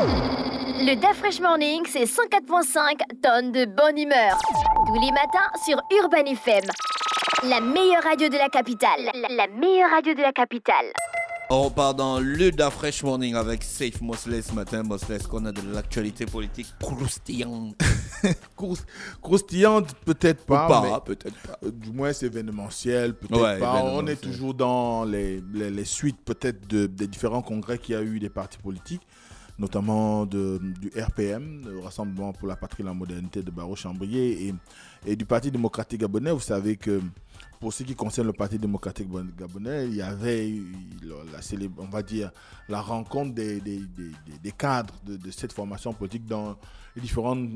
Le DAF Fresh Morning, c'est 104.5 tonnes de bonne humeur. Tous les matins sur Urban FM. La meilleure radio de la capitale. La meilleure radio de la capitale. On repart dans le DAF Fresh Morning avec Safe Mosley ce matin. Mosley, est-ce qu'on a de l'actualité politique croustillante? Croustillante, peut-être pas. Pas, peut-être pas. Du moins, c'est événementiel, peut-être pas. On est toujours dans les suites, peut-être, des différents congrès qu'il y a eu des partis politiques, notamment du RPM, le Rassemblement pour la Patrie et la Modernité de Barreau-Chambrier, et du Parti démocratique gabonais. Vous savez que pour ce qui concerne le Parti démocratique gabonais, il y avait on va dire, la rencontre des cadres de cette formation politique dans les différentes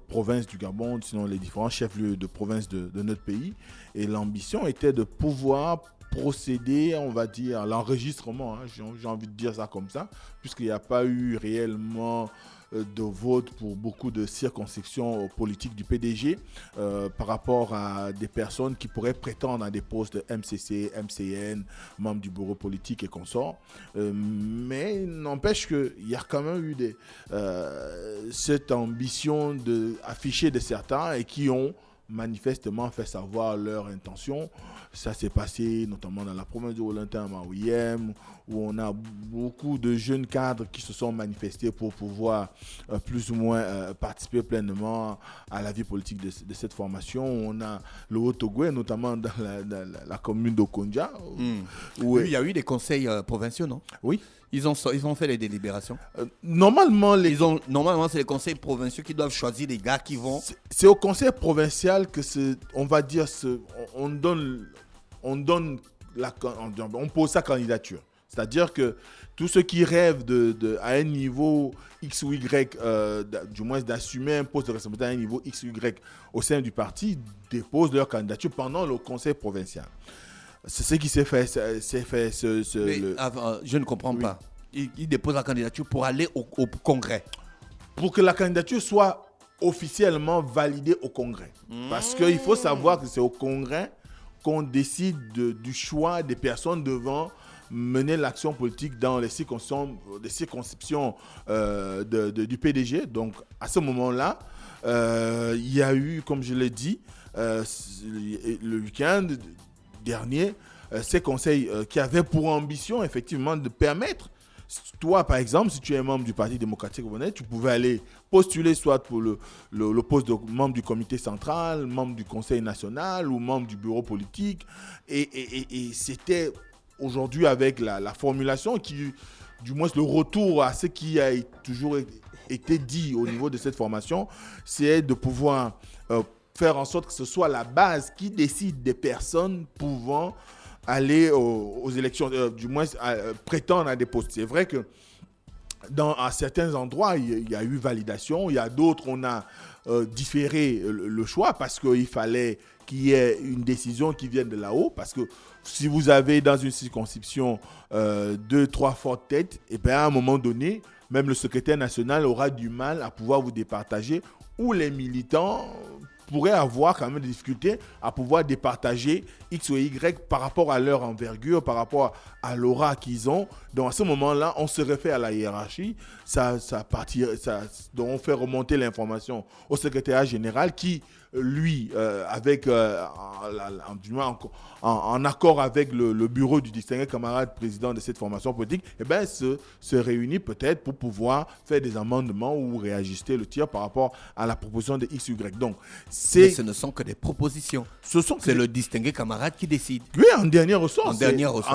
provinces du Gabon, sinon les différents chefs-lieux de province de notre pays. Et l'ambition était de pouvoir procéder, on va dire, à l'enregistrement, j'ai envie de dire ça comme ça, puisqu'il n'y a pas eu réellement de vote pour beaucoup de circonscriptions politiques du PDG par rapport à des personnes qui pourraient prétendre à des postes de MCC, MCN, membres du bureau politique et consorts. Mais n'empêche qu'il y a quand même eu cette ambition affichée de certains et qui ont manifestement fait savoir leur intention. Ça s'est passé notamment dans la province du Haut-Lantin à Maouiem, où on a beaucoup de jeunes cadres qui se sont manifestés pour pouvoir plus ou moins participer pleinement à la vie politique de cette formation. On a le Haut-Togo, notamment dans la commune d'Okonja. Où il y a eu des conseils provinciaux, non? Oui. Ils ont fait les délibérations. Normalement, c'est les conseils provinciaux qui doivent choisir les gars qui vont. C'est au conseil provincial que on va dire, on pose sa candidature. C'est-à-dire que tous ceux qui rêvent à un niveau X ou Y, du moins d'assumer un poste de responsabilité à un niveau X ou Y au sein du parti, déposent leur candidature pendant le conseil provincial. C'est ce qui s'est fait. Je ne comprends pas. Il dépose la candidature pour aller au congrès. Pour que la candidature soit officiellement validée au congrès. Parce qu'il faut savoir que c'est au congrès qu'on décide du choix des personnes devant mener l'action politique dans les circonscriptions du PDG. Donc, à ce moment-là, il y a eu, comme je l'ai dit, le week-end dernier, ces conseils qui avaient pour ambition, effectivement, de permettre, toi, par exemple, si tu es membre du Parti démocratique gabonais, tu pouvais aller postuler soit pour le poste de membre du comité central, membre du conseil national ou membre du bureau politique. Et c'était aujourd'hui avec la formulation qui, du moins le retour à ce qui a toujours été dit au niveau de cette formation, c'est de pouvoir faire en sorte que ce soit la base qui décide des personnes pouvant aller aux élections, du moins prétendre à des postes. C'est vrai que à certains endroits, il y a eu validation. Il y a d'autres, on a différé le choix parce qu'il fallait qu'il y ait une décision qui vienne de là-haut. Parce que si vous avez dans une circonscription 2-3 fortes têtes, et bien à un moment donné, même le secrétaire national aura du mal à pouvoir vous départager, ou les militants pourraient avoir quand même des difficultés à pouvoir départager X ou Y par rapport à leur envergure, par rapport à l'aura qu'ils ont. Donc à ce moment-là, on se réfère à la hiérarchie, donc on fait remonter l'information au secrétaire général qui, lui, en accord avec le bureau du distingué camarade président de cette formation politique, se réunit peut-être pour pouvoir faire des amendements ou réajuster le tir par rapport à la proposition de X, Y. Donc, mais ce ne sont que des propositions. C'est le distingué camarade qui décide. Oui, en dernier ressort. En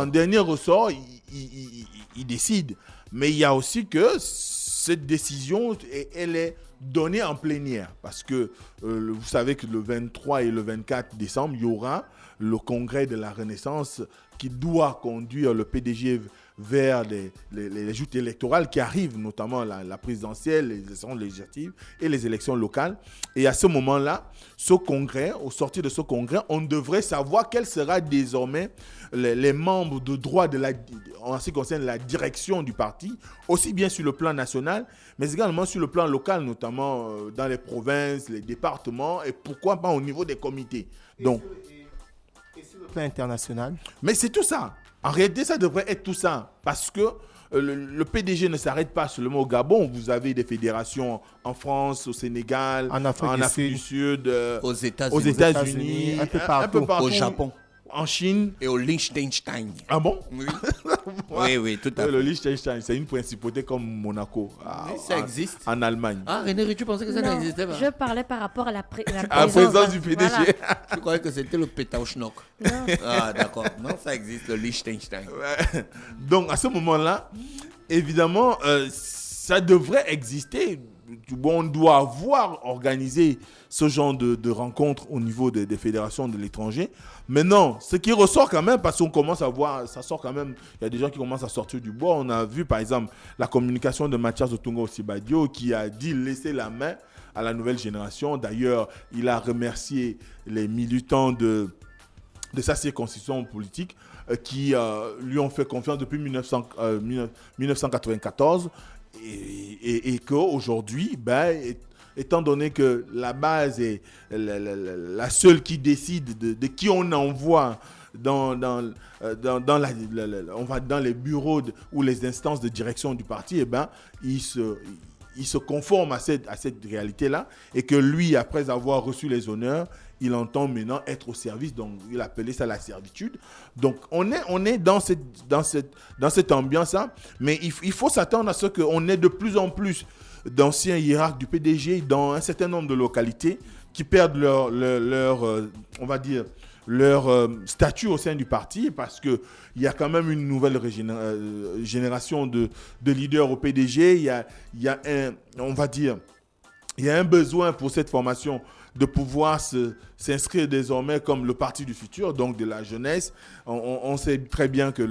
dernier ressort, il décide. Mais il y a aussi que cette décision, elle est donnée en plénière. Parce que vous savez que le 23 et le 24 décembre, il y aura le congrès de la Renaissance qui doit conduire le PDG vers les joutes électorales qui arrivent, notamment la présidentielle, les élections législatives et les élections locales. Et à ce moment-là, au sortir de ce congrès, on devrait savoir quel sera désormais les membres de droit en ce qui concerne la direction du parti, aussi bien sur le plan national, mais également sur le plan local, notamment dans les provinces, les départements, et pourquoi pas au niveau des comités. Donc, et sur le plan international? Mais c'est tout ça. En réalité, ça devrait être tout ça. Parce que le PDG ne s'arrête pas seulement au Gabon. Vous avez des fédérations en France, au Sénégal, En Afrique du Sud, Aux aux États-Unis. États-Unis, un peu partout. Au Japon. en Chine. Et au Liechtenstein. Ah bon? Oui. Oui, tout à fait. Le Liechtenstein, c'est une principauté comme Monaco. Oui, ça existe. En Allemagne. Ah, René, tu pensais que ça Non, n'existait pas? je parlais par rapport à la À la présence du PDG. Voilà. Je croyais que c'était le Pétauschnock. Non. Ah, d'accord. Non, ça existe, le Liechtenstein. Ouais. Donc, à ce moment-là, évidemment, ça devrait exister. Bon, on doit avoir organisé ce genre de rencontres au niveau des fédérations de l'étranger. Mais non, ce qui ressort quand même, parce qu'on commence à voir, ça sort quand même, il y a des gens qui commencent à sortir du bois. On a vu, par exemple, la communication de Mathias Otunga Osibadio qui a dit laisser la main à la nouvelle génération. D'ailleurs, il a remercié les militants de sa circonscription politique qui lui ont fait confiance depuis 1994 et qu'aujourd'hui, étant donné que la base est la seule qui décide de qui on envoie dans les bureaux ou les instances de direction du parti, il se conforme à cette réalité-là et que lui, après avoir reçu les honneurs, il entend maintenant être au service, donc il appelait ça la servitude. Donc on est dans cette ambiance-là, mais il faut s'attendre à ce qu'on ait de plus en plus d'anciens hiérarques du PDG dans un certain nombre de localités qui perdent leur statut au sein du parti parce qu'il y a quand même une nouvelle génération de leaders au PDG. Il y a un besoin pour cette formation de pouvoir s'inscrire désormais comme le parti du futur, donc de la jeunesse. On sait très bien que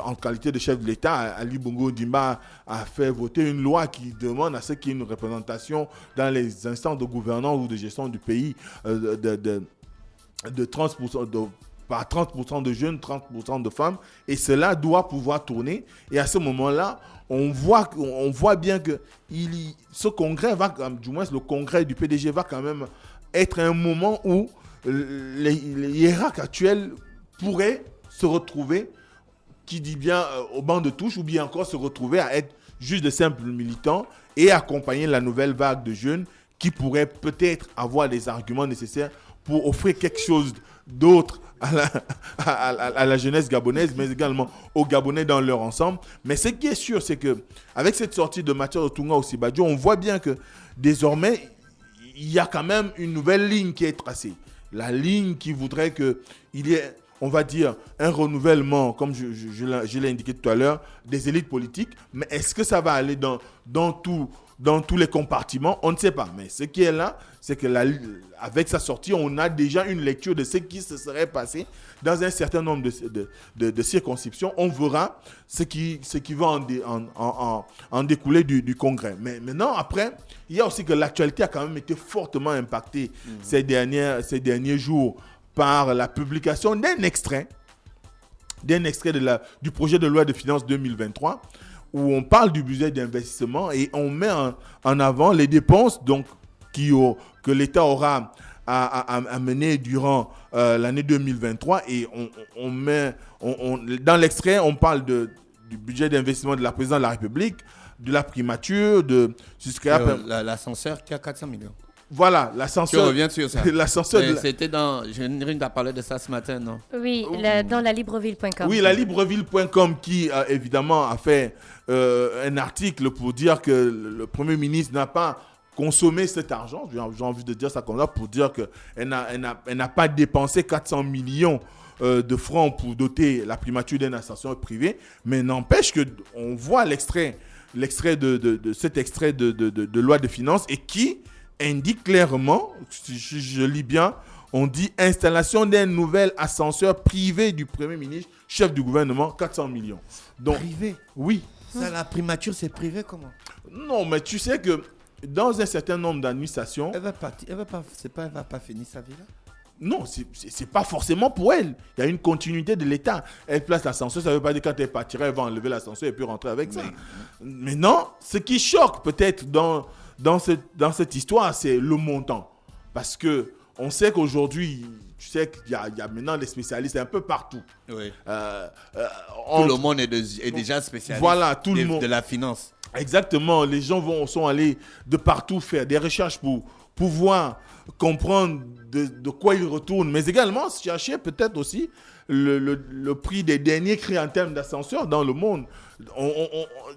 en qualité de chef de l'État, Ali Bongo Ondimba a fait voter une loi qui demande à ce qu'il y ait une représentation dans les instances de gouvernance ou de gestion du pays de 30%, par 30% de jeunes, 30% de femmes, et cela doit pouvoir tourner. Et à ce moment-là, on voit bien que ce congrès du moins le congrès du PDG va quand même être un moment où les hiérarques actuels pourraient se retrouver, qui dit bien au banc de touche, ou bien encore se retrouver à être juste de simples militants et accompagner la nouvelle vague de jeunes qui pourraient peut-être avoir les arguments nécessaires pour offrir quelque chose d'autre à la jeunesse gabonaise, mais également aux Gabonais dans leur ensemble. Mais ce qui est sûr, c'est qu'avec cette sortie de Mathias Otunga Osibadio, on voit bien que désormais, il y a quand même une nouvelle ligne qui est tracée. La ligne qui voudrait qu'il y ait, on va dire, un renouvellement, comme je l'ai indiqué tout à l'heure, des élites politiques. Mais est-ce que ça va aller dans tous les compartiments? On ne sait pas. Mais ce qui est là, c'est que avec sa sortie, on a déjà une lecture de ce qui se serait passé dans un certain nombre de circonscriptions. On verra ce qui va en découler du Congrès. Mais maintenant, après, il y a aussi que l'actualité a quand même été fortement impactée ces derniers jours par la publication d'un extrait du projet de loi de finances 2023 où on parle du budget d'investissement et on met en avant les dépenses donc, que l'État aura à mener durant l'année 2023 et dans l'extrait, on parle du budget d'investissement de la présidente de la République, de la primature, jusqu'à l'ascenseur qui a 400 millions. Voilà, l'ascenseur. Tu reviens sur ça. L'ascenseur. C'était Générine t'a parlé de ça ce matin, non? Oui, dans la libreville.com. Oui, la libreville.com qui, évidemment, a fait un article pour dire que le Premier ministre n'a pas consommé cet argent. J'ai envie de dire ça comme ça pour dire qu'elle n'a pas dépensé 400 millions de francs pour doter la primature d'un ascenseur privé. Mais n'empêche qu'on voit l'extrait de cet extrait de loi de finances et qui indique clairement, si je lis bien, on dit installation d'un nouvel ascenseur privé du Premier ministre, chef du gouvernement, 400 millions. Donc, privé? Oui. Ça, la primature, c'est privé comment? Non, mais tu sais que dans un certain nombre d'administrations... Elle va pas finir sa vie là? Non, c'est pas forcément pour elle. Il y a une continuité de l'État. Elle place l'ascenseur, ça veut pas dire que quand elle partira, elle va enlever l'ascenseur et puis rentrer avec ça. Mais non, ce qui choque peut-être dans cette histoire, c'est le montant. Parce que on sait qu'aujourd'hui, tu sais qu'il y a maintenant des spécialistes un peu partout. Oui. Tout le monde est déjà spécialiste tout le monde. De la finance. Exactement. Les gens sont allés de partout faire des recherches pour pouvoir comprendre de quoi ils retournent, mais également chercher peut-être aussi le prix des derniers cris en termes d'ascenseur dans le monde.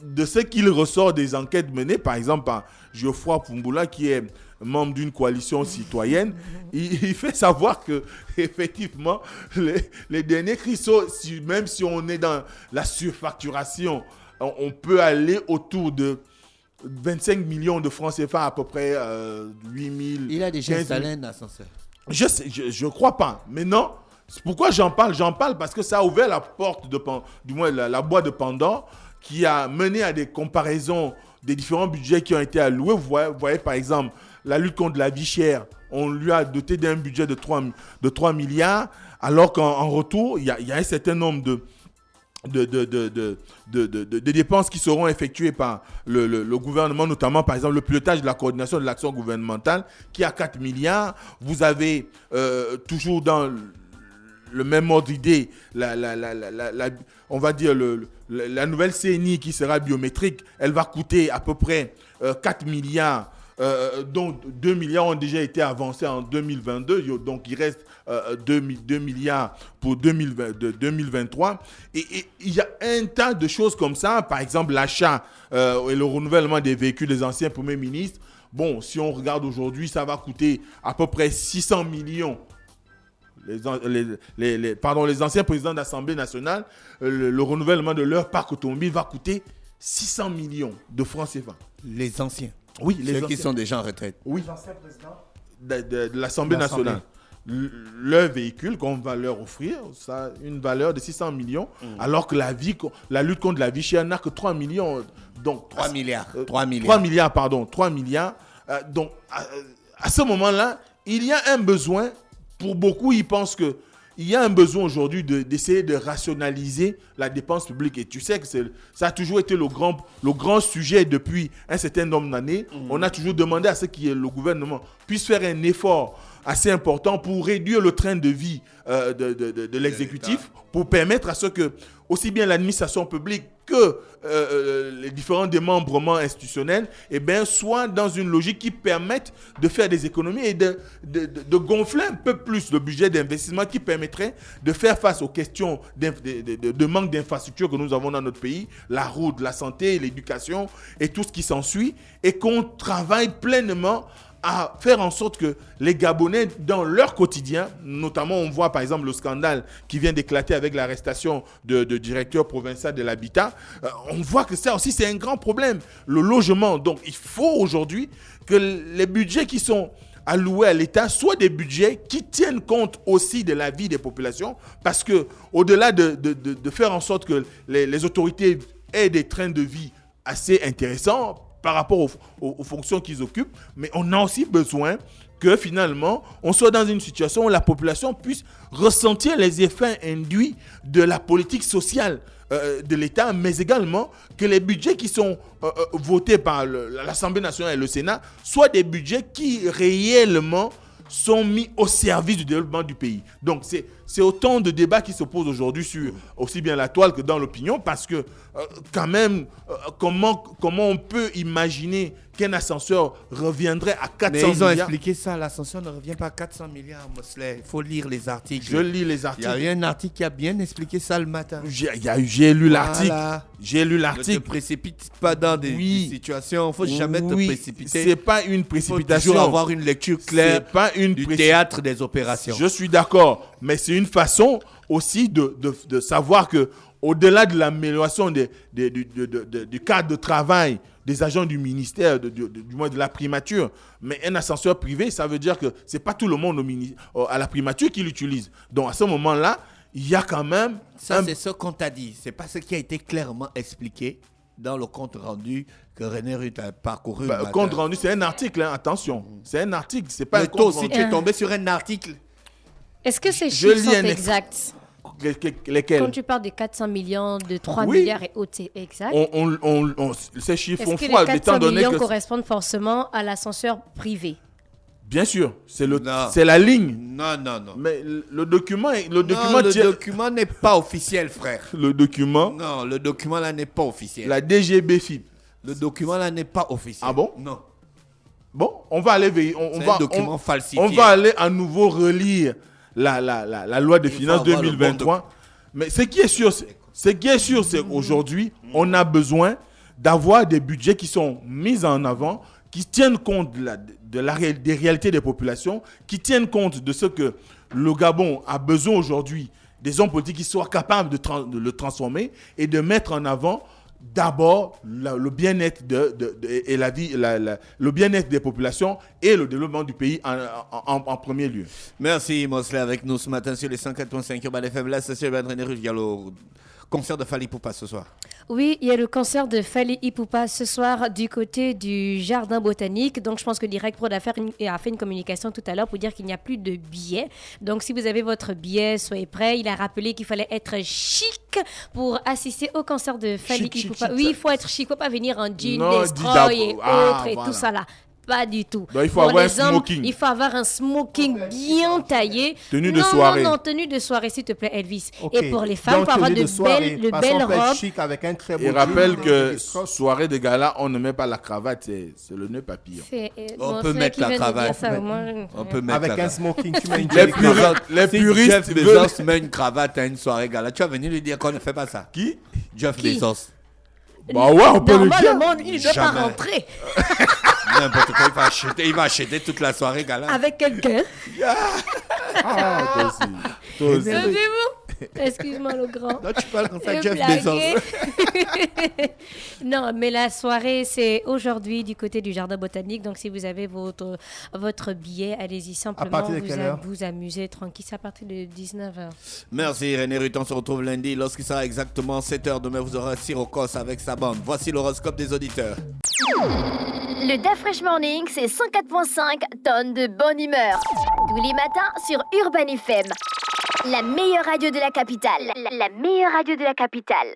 De ce qu'il ressort des enquêtes menées, par exemple par Geoffroy Poumbula, qui est membre d'une coalition citoyenne, il fait savoir que effectivement les derniers cris sont, même si on est dans la surfacturation, on peut aller autour de 25 millions de francs CFA, à peu près 8 000. Il a déjà installé un ascenseur. Je crois pas. Mais non, pourquoi j'en parle? J'en parle parce que ça a ouvert la porte, du moins la boîte de Pandore, qui a mené à des comparaisons des différents budgets qui ont été alloués. Vous voyez par exemple, la lutte contre la vie chère, on lui a doté d'un budget de 3 milliards, alors qu'en retour, il y a un certain nombre de dépenses qui seront effectuées par le gouvernement, notamment par exemple le pilotage de la coordination de l'action gouvernementale qui a 4 milliards. Vous avez toujours dans le même ordre d'idée, on va dire la nouvelle CNI qui sera biométrique, elle va coûter à peu près 4 milliards. dont 2 milliards ont déjà été avancés en 2022, donc il reste 2 milliards pour 2023. Et il y a un tas de choses comme ça, par exemple l'achat et le renouvellement des véhicules des anciens premiers ministres. Bon, si on regarde aujourd'hui, ça va coûter à peu près 600 millions. Les anciens présidents d'Assemblée nationale, le renouvellement de leur parc automobile va coûter 600 millions de francs CFA. Les anciens. Oui, ceux qui sont déjà en retraite. Oui. Les anciens présidents de l'Assemblée nationale. Leur véhicule qu'on va leur offrir, ça a une valeur de 600 millions, alors que la lutte contre la vie chère n'a que 3 millions. Donc, 3 milliards. 3 milliards. Donc, à ce moment-là, il y a un besoin. Pour beaucoup, ils pensent qu'il y a un besoin aujourd'hui d'essayer de rationaliser la dépense publique. Et tu sais que ça a toujours été le grand sujet depuis un certain nombre d'années. On a toujours demandé à ce que le gouvernement puisse faire un effort assez important pour réduire le train de vie de l'exécutif, pour permettre à ce que, aussi bien l'administration publique que les différents démembrements institutionnels soient dans une logique qui permette de faire des économies et de gonfler un peu plus le budget d'investissement qui permettrait de faire face aux questions de manque d'infrastructures que nous avons dans notre pays, la route, la santé, l'éducation et tout ce qui s'ensuit, et qu'on travaille pleinement à faire en sorte que les Gabonais, dans leur quotidien, notamment on voit par exemple le scandale qui vient d'éclater avec l'arrestation de directeur provincial de l'habitat, on voit que ça aussi c'est un grand problème, le logement. Donc il faut aujourd'hui que les budgets qui sont alloués à l'État soient des budgets qui tiennent compte aussi de la vie des populations, parce que au-delà de faire en sorte que les autorités aient des trains de vie assez intéressants par rapport aux fonctions qu'ils occupent, mais on a aussi besoin que finalement, on soit dans une situation où la population puisse ressentir les effets induits de la politique sociale de l'État, mais également que les budgets qui sont votés par l'Assemblée nationale et le Sénat soient des budgets qui réellement sont mis au service du développement du pays. Donc c'est autant de débats qui se posent aujourd'hui sur aussi bien la toile que dans l'opinion, parce que quand même, comment on peut imaginer qu'un ascenseur reviendrait à 400 milliards? Mais ils ont expliqué ça, l'ascenseur ne revient pas à 400 milliards, Mosley. Il faut lire les articles. Je lis les articles. Il y a un article qui a bien expliqué ça le matin. J'ai lu l'article. Voilà. J'ai lu l'article. Ne te précipite pas dans des situations. Il ne faut jamais te précipiter. C'est pas une précipitation. Il faut toujours avoir une lecture claire du théâtre des opérations. Je suis d'accord, mais c'est une façon aussi de savoir que au-delà de l'amélioration du cadre de travail des agents du ministère, du moins de la primature, mais un ascenseur privé, ça veut dire que ce n'est pas tout le monde à la primature qui l'utilise. Donc à ce moment-là, il y a quand même... Ça, c'est ce qu'on t'a dit. Ce n'est pas ce qui a été clairement expliqué dans le compte rendu que René Ruth a parcouru. Le compte rendu, c'est un article, hein, attention. C'est un article, c'est pas un compte rendu. Si tu es tombé sur un article... Est-ce que ces chiffres sont exacts? Lesquels? Quand tu parles de 400 millions, de 3 milliards et autres, c'est exact? Ces chiffres font foi. foi. Est-ce que les 400 millions correspondent forcément à l'ascenseur privé? Bien sûr, Non. c'est la ligne. Non. Mais le document, Le document n'est pas officiel, frère. le document, Non, le document là n'est pas officiel. la DGB-FIP. Le document là n'est pas officiel. Ah bon? Non. Bon, on va aller C'est un document falsifié. on va aller à nouveau relire la loi des finances faut avoir le 2023. Mais ce qui est sûr, c'est qu'aujourd'hui, on a besoin d'avoir des budgets qui sont mis en avant, qui tiennent compte des réalités des populations, qui tiennent compte de ce que le Gabon a besoin aujourd'hui, des hommes politiques qui soient capables de le transformer et de mettre en avant d'abord le bien-être et la vie, le bien-être des populations et le développement du pays en premier lieu. Merci, Mosley, avec nous ce matin sur les 104.5 Urban FM. Là, c'est sur Urban René Ruge. Il y a le concert de Fally Ipupa ce soir. Oui, il y a le concert de Fally Ipupa ce soir du côté du Jardin Botanique. Donc, je pense que Direct Prod a fait une communication tout à l'heure pour dire qu'il n'y a plus de billets. Donc, si vous avez votre billet, soyez prêts. Il a rappelé qu'il fallait être chic pour assister au concert de Fally Ipupa. Oui, il faut être chic. Il ne faut pas venir en jean, destroy et autres et tout ça là. Pas du tout. Donc, il faut avoir un smoking. Il faut avoir un smoking bien taillé. Tenue de soirée. Non, tenue de soirée, s'il te plaît, Elvis. Okay. Et pour les femmes, il faut avoir de belles robes. Chic avec un très beau Et rappelle jean, que soirée de gala, on ne met pas la cravate, c'est le nœud papillon. On peut mettre la cravate. On peut mettre avec la un smoking, tu mets une Les Si puristes Jeff Bezos met une cravate à une soirée gala, tu vas venir lui dire qu'on ne fait pas ça. Qui? Jeff Bezos. Bah ouais, on peut le dire. Normalement, il ne doit pas Jamais. rentrer N'importe quoi, il va acheter toute la soirée gala. avec quelqu'un. Ah, toi aussi. Toi aussi. Excusez-vous. Excuse-moi, le grand. Là, tu parles comme ça, Je Jeff blaguais. Bezos. Non, mais la soirée, c'est aujourd'hui du côté du Jardin Botanique. Donc, si vous avez votre billet, allez-y simplement partir de quelle heure? vous amuser tranquille. C'est à partir de 19h. Merci René Rutte, on se retrouve lundi lorsqu'il sera exactement 7h. Demain, vous aurez Sirocos avec sa bande. Voici l'horoscope des auditeurs. Le Dafresh Morning, c'est 104.5 tonnes de bonne humeur. Tous les matins sur Urban FM. La meilleure radio de la capitale. La meilleure radio de la capitale.